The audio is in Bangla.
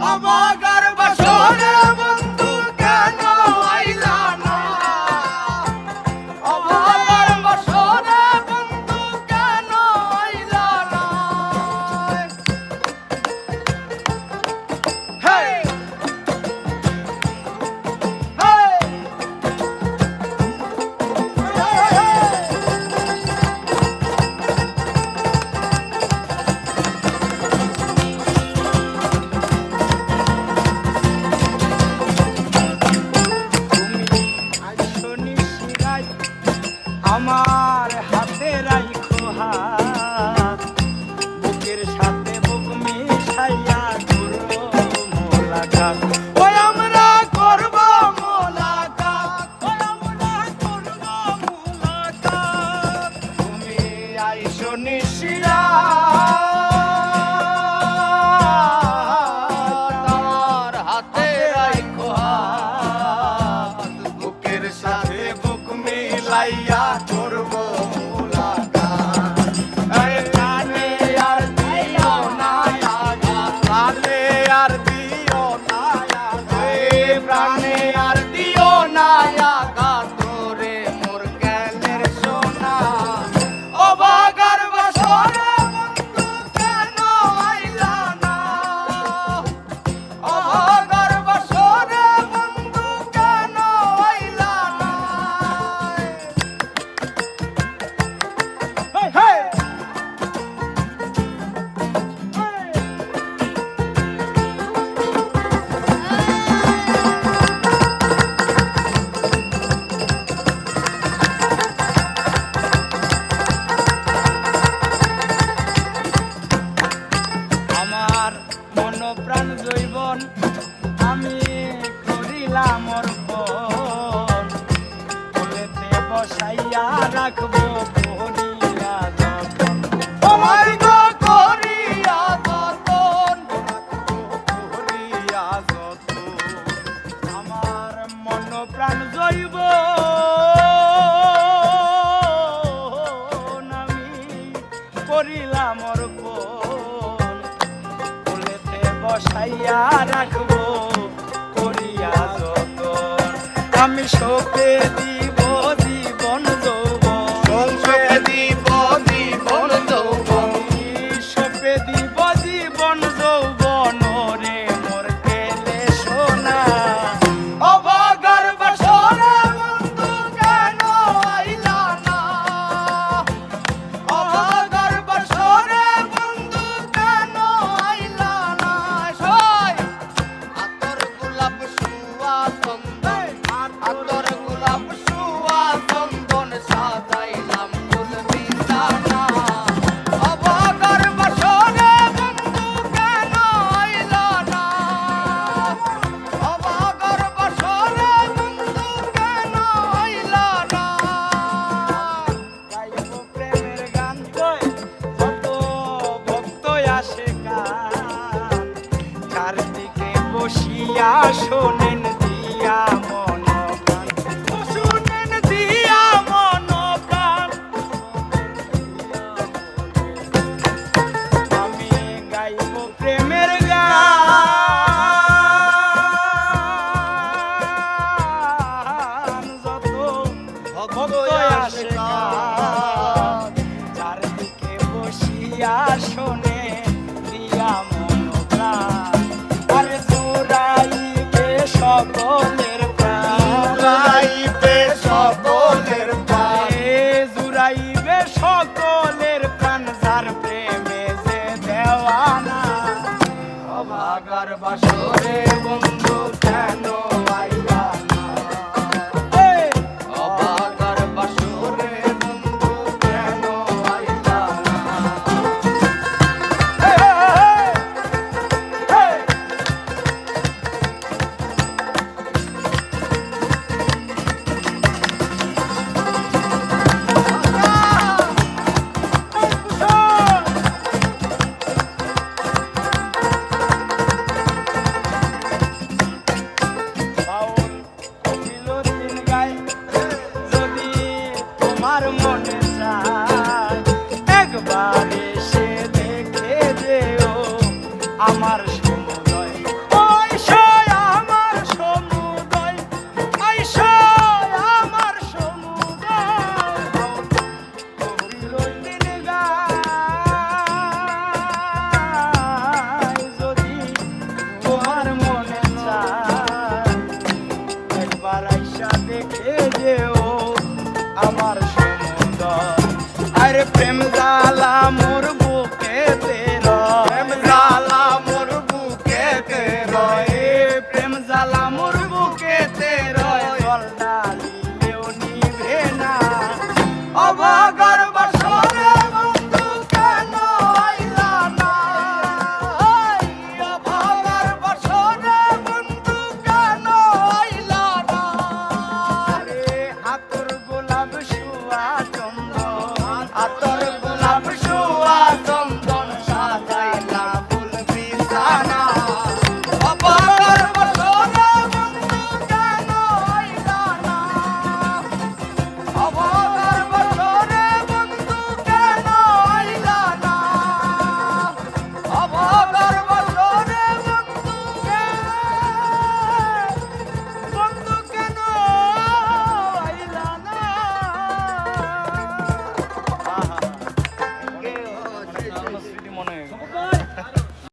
অবাগার বাসরে বন্ধু কেন আইলা না অবাগার বাসরে বন্ধু কেন আইলা না হে আমার হাতে রাইখো হাত বুকের সাথে বুক মিশাইয়া করব মোলাকাত ওই আমরা করব মোলাকাত ওই আমরা করব মোলাকাত তুমি আইসো নিশিরাত আমার হাতে রাইখো হাত বুকের সাথে বুক মিলাইয়া করব মোলাকাত এই প্রাণে আর দিও না আঘাত প্রাণে আর দিও না আঘাত এই প্রাণে আর দিও না আঘাত তোরে মোর গেলের সোনা অবাগার বাসরে বন্ধু কেন আইলা না অবাগার বাসরে বন্ধু কেন আইলা না আমার মন প্রাণ জৈবন আমি করিলাম অর্পণ কোলেতে বসাইয়া রাখবো করিয়া যতন তোমার গো করিয়া যতন করিয়া যতন আমার মন প্রাণ জৈবন আমি করিলাম অর্পণ কোলেতে বসাইয়া রাখবো করিয়া যতন আমি শোকে দিব জীবন যৌবন শোকে দিব জীবন যৌবন শোকে দিব জীবন যৌবন রে মোর গেলে সোনা অবাগার বাসরে বন্ধু কেন আইলা না অবাগার বাসরে বন্ধু কেন আইলা না সই আতর গোলাপ সুয়া চন্দন আতর গোলাপ সুয়া চন্দন সাজাইলাম ফুল বিছানা অবাগার বাসরে বন্ধু কেন আইলা না অবাগার বাসরে বন্ধু কেন আইলা না গাইবো প্রেমের গান কই যত ভক্ত আসে গান চারদিকে বসিয়া শোনেন দিয়া মন প্রাণ শোনেন দিয়া মন প্রাণ আমি গাইবো প্রেমের গান যত ভক্ত আসে গান চারদিকে বসিয়া শোনে দিয়া মন প্রাণ আরে জোড়াইবে সকলের প্রাণ জোড়াইবে সকলের প্রাণ জোড়াইবে সকলের প্রাণ যার প্রেমে যে দেওয়ানা অবাগার বাসরে বন্ধু